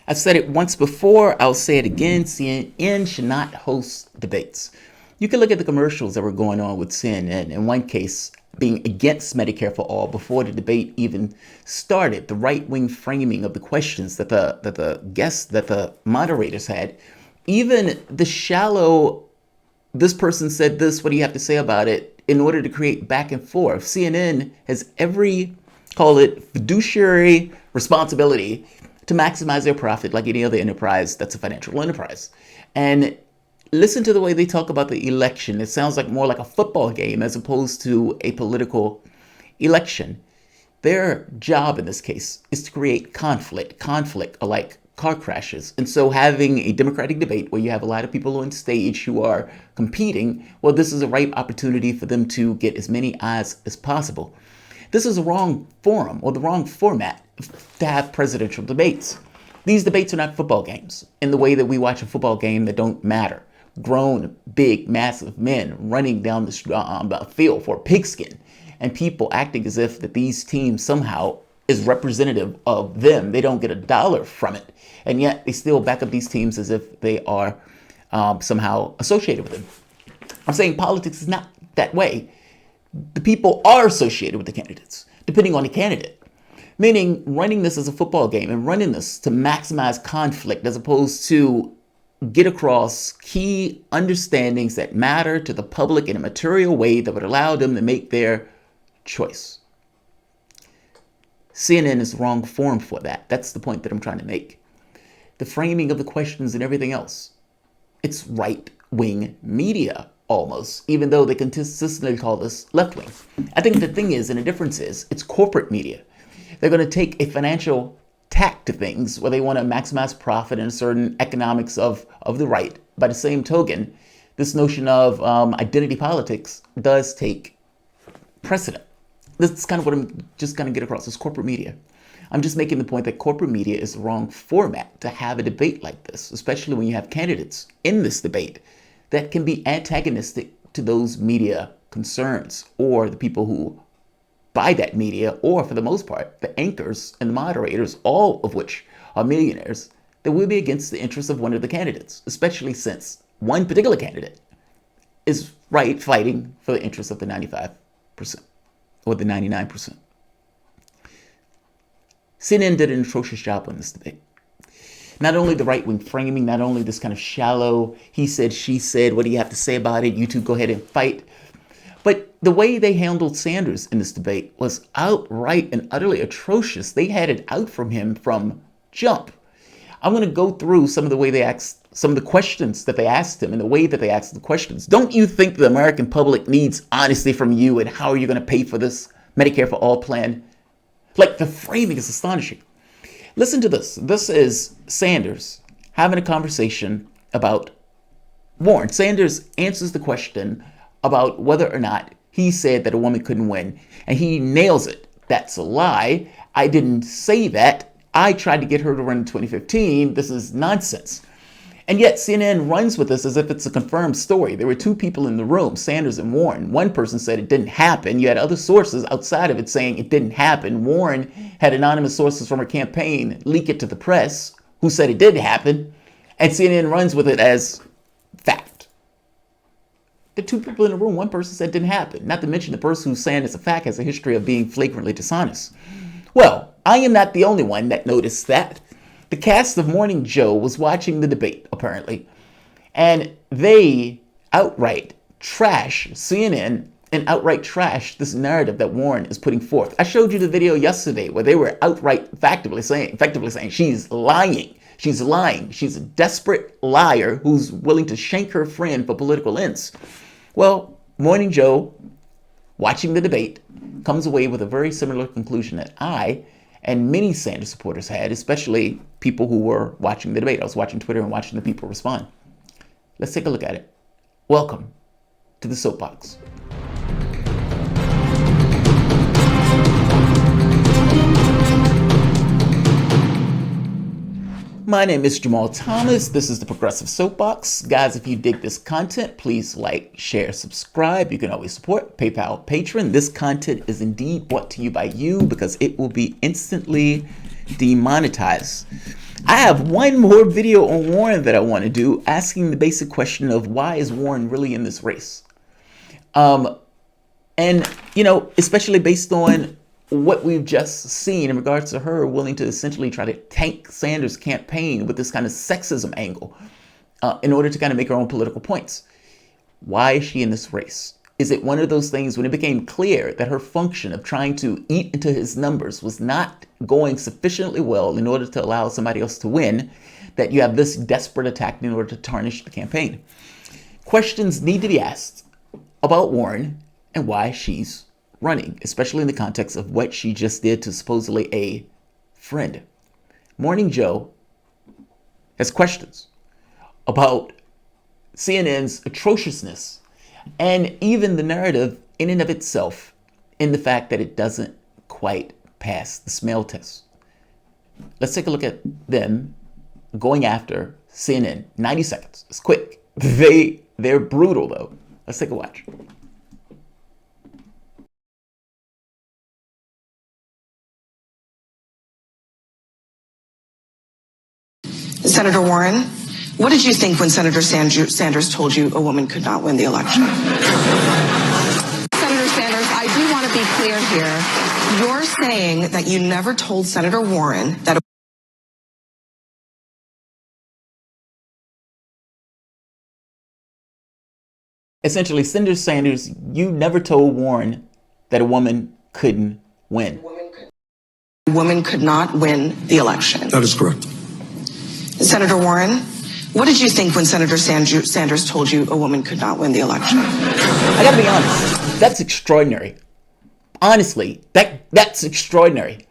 I've said it once before, I'll say it again, CNN should not host debates. You can look at the commercials that were going on with CNN. In one case, being against Medicare for all before the debate even started. The right-wing framing of the questions that the guests, that the moderators had, even the shallow, this person said this, what do you have to say about it, in order to create back and forth. CNN has every, call it, fiduciary responsibility to maximize their profit like any other enterprise that's a financial enterprise. And listen to the way they talk about the election. It sounds like more like a football game as opposed to a political election. Their job in this case is to create conflict are like car crashes. And so having a democratic debate where you have a lot of people on stage who are competing, well, this is a ripe opportunity for them to get as many eyes as possible. This is the wrong forum or the wrong format to have presidential debates. These debates are not football games in the way that we watch a football game that don't matter. Grown, big, massive men running down the field for a pigskin, and people acting as if that these teams somehow is representative of them. They don't get $1 from it, and yet they still back up these teams as if they are somehow associated with them. I'm saying politics is not that way. The people are associated with the candidates, depending on the candidate. Meaning running this as a football game and running this to maximize conflict as opposed to get across key understandings that matter to the public in a material way that would allow them to make their choice. CNN is the wrong forum for that. That's the point that I'm trying to make. The framing of the questions and everything else. It's right-wing media, almost, even though they consistently call this left-wing. I think the thing is, and the difference is, it's corporate media. They're going to take a financial tack to things where they want to maximize profit and certain economics of the right. By the same token, this notion of identity politics does take precedent. This is kind of what I'm just going to get across, is corporate media. I'm just making the point that corporate media is the wrong format to have a debate like this, especially when you have candidates in this debate that can be antagonistic to those media concerns or the people who buy that media, or for the most part, the anchors and the moderators, all of which are millionaires, that will be against the interests of one of the candidates, especially since one particular candidate is fighting for the interests of the 95% or the 99%. CNN did an atrocious job on this debate. Not only the right-wing framing, not only this kind of shallow, he said, she said, what do you have to say about it? You two go ahead and fight. But the way they handled Sanders in this debate was outright and utterly atrocious. They had it out from him from jump. I'm going to go through some of the way they asked, some of the questions that they asked him and the way that they asked the questions. Don't you think the American public needs honesty from you, and how are you going to pay for this Medicare for all plan? Like, the framing is astonishing. Listen to this. This is Sanders having a conversation about Warren. Sanders answers the question about whether or not he said that a woman couldn't win, and he nails it. That's a lie. I didn't say that. I tried to get her to run in 2015. This is nonsense. And yet CNN runs with this as if it's a confirmed story. There were two people in the room, Sanders and Warren. One person said it didn't happen. You had other sources outside of it saying it didn't happen. Warren had anonymous sources from her campaign leak it to the press who said it did happen. And CNN runs with it as fact. The two people in the room, one person said it didn't happen. Not to mention the person who's saying it's a fact has a history of being flagrantly dishonest. Well, I am not the only one that noticed that. The cast of Morning Joe was watching the debate, apparently, and they outright trash CNN and outright trash this narrative that Warren is putting forth. I showed you the video yesterday where they were outright effectively saying she's lying. She's lying. She's a desperate liar who's willing to shank her friend for political ends. Well, Morning Joe, watching the debate, comes away with a very similar conclusion that I and many Sanders supporters had, especially people who were watching the debate. I was watching Twitter and watching the people respond. Let's take a look at it. Welcome to the Soapbox. My name is Jamarl Thomas. This is the Progressive Soapbox. Guys, if you dig this content, please like, share, subscribe. You can always support PayPal Patron. This content is indeed brought to you by you because it will be instantly demonetized. I have one more video on Warren that I want to do, asking the basic question of why is Warren really in this race? And, you know, especially based on what we've just seen in regards to her willing to essentially try to tank Sanders' campaign with this kind of sexism angle in order to kind of make her own political points. Why is she in this race? Is it one of those things when it became clear that her function of trying to eat into his numbers was not going sufficiently well in order to allow somebody else to win, that you have this desperate attack in order to tarnish the campaign? Questions need to be asked about Warren and why she's running, especially in the context of what she just did to supposedly a friend. Morning Joe has questions about CNN's atrociousness and even the narrative in and of itself, in the fact that it doesn't quite pass the smell test. Let's take a look at them going after CNN. 90 seconds. It's quick. They're brutal though. Let's take a watch. Senator Warren, what did you think when Senator Sanders told you a woman could not win the election? Senator Sanders, I do want to be clear here. You're saying that you never told Senator Warren that essentially, Senator Sanders, you never told Warren that a woman couldn't win. A woman could not win the election. That is correct. Senator Warren, what did you think when Senator Sanders told you a woman could not win the election? I gotta be honest, that's extraordinary. Honestly, that's extraordinary.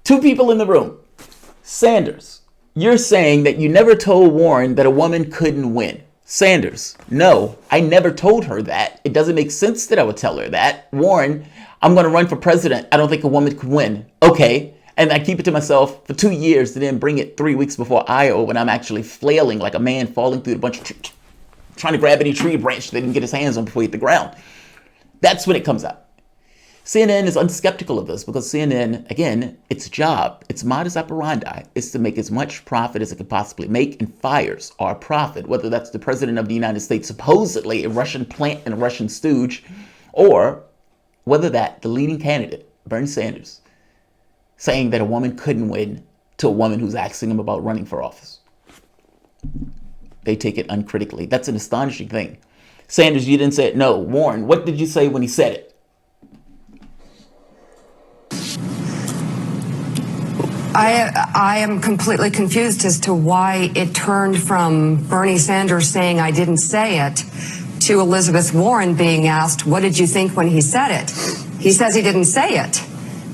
Two people in the room. Sanders, you're saying that you never told Warren that a woman couldn't win. Sanders, no, I never told her that. It doesn't make sense that I would tell her that. Warren, I'm going to run for president. I don't think a woman could win. Okay. And I keep it to myself for 2 years and then bring it 3 weeks before Iowa when I'm actually flailing like a man falling through a bunch of trees, trying to grab any tree branch that he can get his hands on before he hit the ground. That's when it comes out. CNN is unskeptical of this because CNN, again, its job, its modus operandi is to make as much profit as it can possibly make, and fires are profit, whether that's the president of the United States, supposedly a Russian plant and a Russian stooge, or whether that the leading candidate, Bernie Sanders, saying that a woman couldn't win to a woman who's asking him about running for office. They take it uncritically. That's an astonishing thing. Sanders, you didn't say it. No. Warren, what did you say when he said it? I am completely confused as to why it turned from Bernie Sanders saying I didn't say it to Elizabeth Warren being asked, what did you think when he said it? He says he didn't say it.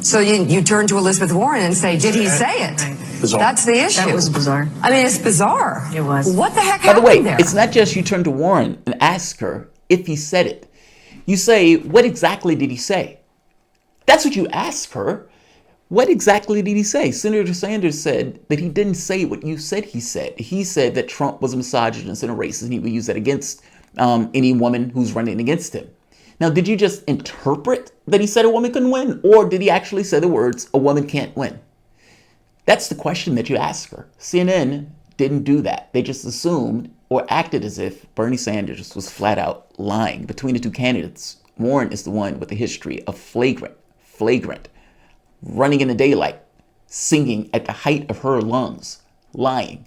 So you turn to Elizabeth Warren and say, did he say it? Bizarre. That's the issue. That was bizarre. I mean, it's bizarre. It was. What the heck By the happened way, there? it's not just you turn to Warren and ask her if he said it. You say, what exactly did he say? That's what you ask her. What exactly did he say? Senator Sanders said that he didn't say what you said he said. He said that Trump was a misogynist and a racist, and he would use that against any woman who's running against him. Now, did you just interpret that he said a woman couldn't win? Or did he actually say the words, a woman can't win? That's the question that you ask her. CNN didn't do that. They just assumed or acted as if Bernie Sanders was flat out lying. Between the two candidates, Warren is the one with a history of flagrant, running in the daylight, singing at the height of her lungs, lying.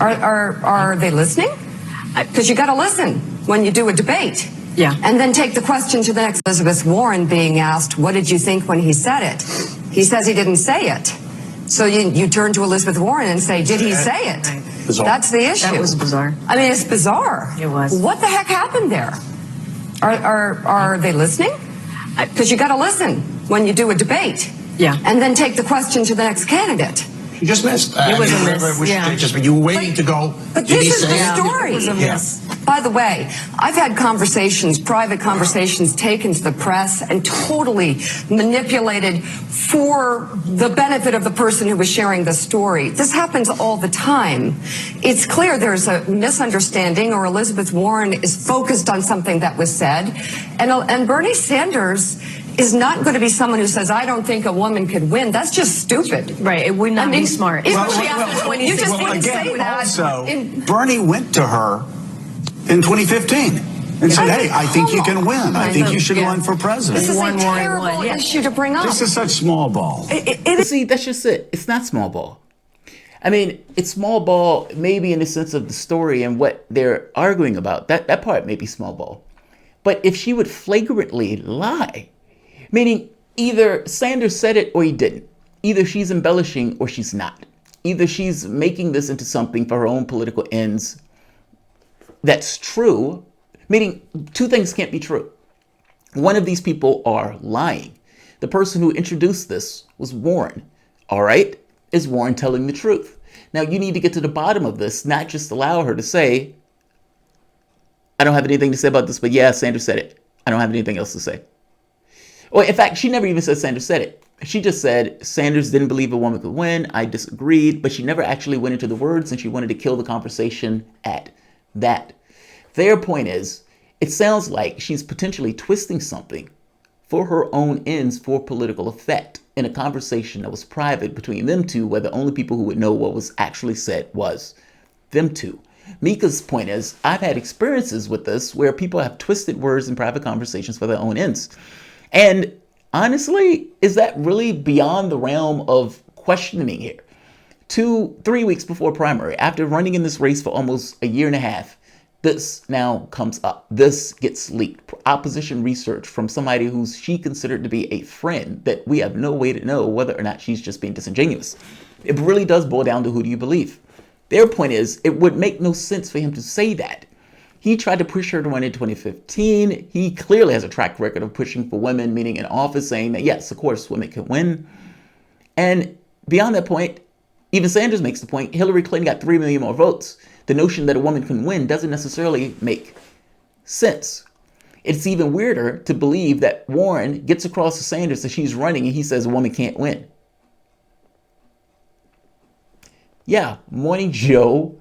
Are they listening? Because you got to listen when you do a debate. Yeah. And then take the question to the next. Elizabeth Warren being asked, what did you think when he said it? He says he didn't say it. So you turn to Elizabeth Warren and say, did he say it? Bizarre. That's the issue. That was bizarre. I mean, it's bizarre. It was. What the heck happened there? Are they listening? Because you got to listen when you do a debate. Yeah. And then take the question to the next candidate. You just missed. It was a miss. Yeah. But you were waiting to go. But Did he this is say the it? story. It was a miss. By the way, I've had conversations, private conversations taken to the press and totally manipulated for the benefit of the person who was sharing the story. This happens all the time. It's clear there's a misunderstanding, or Elizabeth Warren is focused on something that was said, and Bernie Sanders is not going to be someone who says, I don't think a woman could win. That's just stupid. Right. It would not be smart. You just didn't say that. Also, Bernie went to her in 2015 and said, hey, I think you can win. I think you should run for president. This is One a more, terrible one, yeah. issue to bring up. This is such small ball. See, that's just it. It's not small ball. I mean, it's small ball maybe in the sense of the story and what they're arguing about. That part may be small ball. But if she would flagrantly lie, meaning either Sanders said it or he didn't. Either she's embellishing or she's not. Either she's making this into something for her own political ends that's true, meaning two things can't be true. One of these people are lying. The person who introduced this was Warren. All right? Is Warren telling the truth? Now, you need to get to the bottom of this, not just allow her to say, I don't have anything to say about this, but yeah, Sanders said it. I don't have anything else to say. Or in fact, she never even said Sanders said it. She just said Sanders didn't believe a woman could win. I disagreed, but she never actually went into the words, and she wanted to kill the conversation at that. Their point is, it sounds like she's potentially twisting something for her own ends for political effect in a conversation that was private between them two, where the only people who would know what was actually said was them two. Mika's point is, I've had experiences with this where people have twisted words in private conversations for their own ends. And honestly, is that really beyond the realm of questioning here? 2-3 weeks before primary, after running in this race for almost a year and a half, this now comes up. This gets leaked. Opposition research from somebody who's she considered to be a friend that we have no way to know whether or not she's just being disingenuous. It really does boil down to who do you believe. Their point is, it would make no sense for him to say that. He tried to push her to run in 2015. He clearly has a track record of pushing for women, meaning in office, saying that, yes, of course, women can win. And beyond that point, even Sanders makes the point, Hillary Clinton got 3 million more votes. The notion that a woman can win doesn't necessarily make sense. It's even weirder to believe that Warren gets across to Sanders that she's running and he says a woman can't win. Yeah, Morning Joe,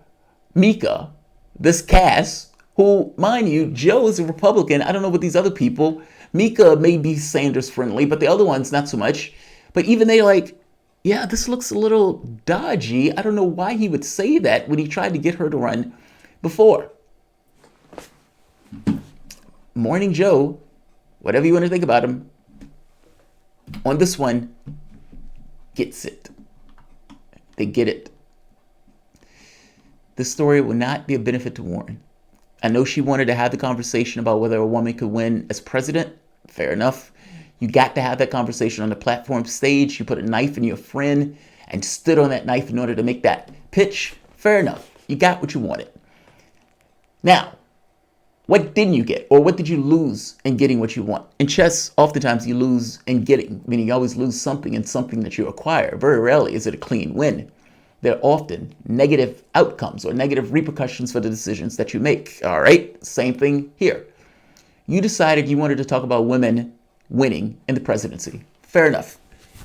Mika, this cast, who, mind you, Joe is a Republican. I don't know what these other people, Mika may be Sanders friendly, but the other ones not so much. But even they like, yeah, this looks a little dodgy. I don't know why he would say that when he tried to get her to run before. Morning Joe, whatever you want to think about him, on this one, gets it. They get it. This story will not be a benefit to Warren. I know she wanted to have the conversation about whether a woman could win as president. Fair enough. You got to have that conversation on the platform stage. You put a knife in your friend and stood on that knife in order to make that pitch. Fair enough. You got what you wanted. Now, what didn't you get? Or what did you lose in getting what you want? In chess, oftentimes you lose in getting, meaning you always lose something in something that you acquire. Very rarely is it a clean win. There are often negative outcomes or negative repercussions for the decisions that you make. All right, same thing here. You decided you wanted to talk about women winning in the presidency. Fair enough.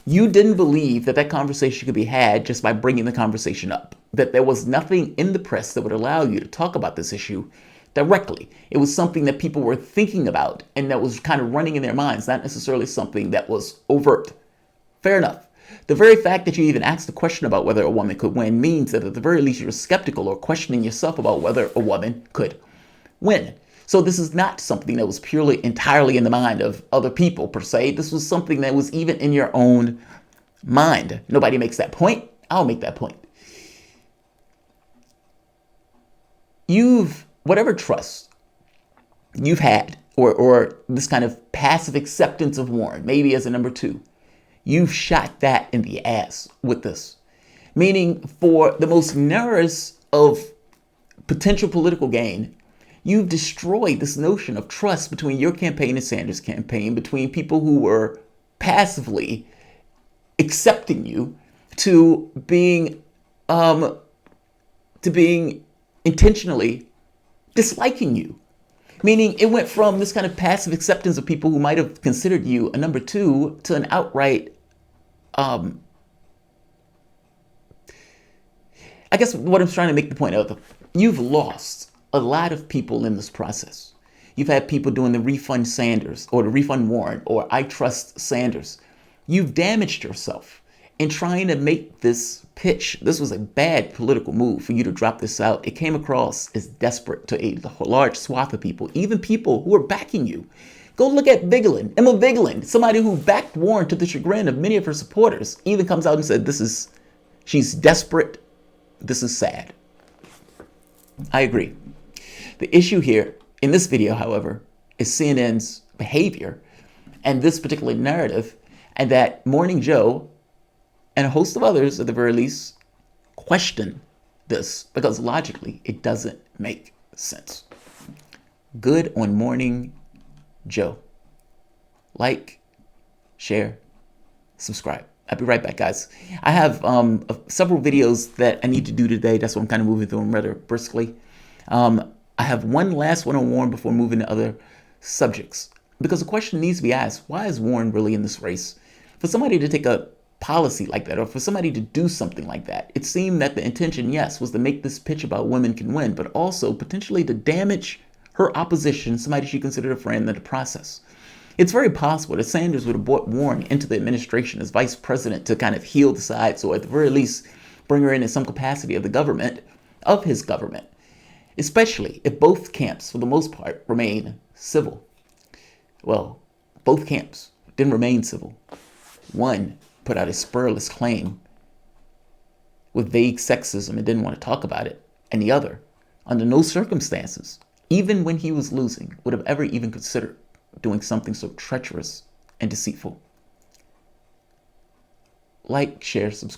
You didn't believe that that conversation could be had just by bringing the conversation up, that there was nothing in the press that would allow you to talk about this issue directly. It was something that people were thinking about and that was kind of running in their minds, not necessarily something that was overt. Fair enough. The very fact that you even asked the question about whether a woman could win means that at the very least you're skeptical or questioning yourself about whether a woman could win. So this is not something that was purely entirely in the mind of other people per se. This was something that was even in your own mind. Nobody makes that point. I'll make that point. Whatever trust you've had or this kind of passive acceptance of Warren, maybe as a number two, you've shot that in the ass with this. Meaning for the most narrowest of potential political gain, you've destroyed this notion of trust between your campaign and Sanders' campaign, between people who were passively accepting you to being intentionally disliking you. Meaning it went from this kind of passive acceptance of people who might have considered you a number two to an outright, I guess what I'm trying to make the point of, you've lost a lot of people in this process. You've had people doing the refund Sanders or the refund Warren or I trust Sanders. You've damaged yourself in trying to make this pitch. This was a bad political move for you to drop this out. It came across as desperate to a large swath of people, even people who are backing you. Go look at Vigeland, Emma Vigeland, somebody who backed Warren to the chagrin of many of her supporters, even comes out and said, she's desperate. This is sad. I agree. The issue here in this video, however, is CNN's behavior and this particular narrative, and that Morning Joe and a host of others, at the very least, question this because logically it doesn't make sense. Good on Morning Joe. Like, share, subscribe. I'll be right back, guys. I have several videos that I need to do today. That's why I'm kind of moving through them rather briskly. I have one last one on Warren before moving to other subjects. Because the question needs to be asked, why is Warren really in this race? For somebody to take a policy like that, or for somebody to do something like that, it seemed that the intention, yes, was to make this pitch about women can win, but also potentially to damage her opposition, somebody she considered a friend, in the process. It's very possible that Sanders would have brought Warren into the administration as vice president to kind of heal the sides, or at the very least bring her in some capacity of the government, of his government, especially if both camps, for the most part, remain civil. Well, both camps didn't remain civil. One put out a spurless claim with vague sexism and didn't want to talk about it, and the other, under no circumstances, even when he was losing, would have ever even considered doing something so treacherous and deceitful. Like, share, subscribe.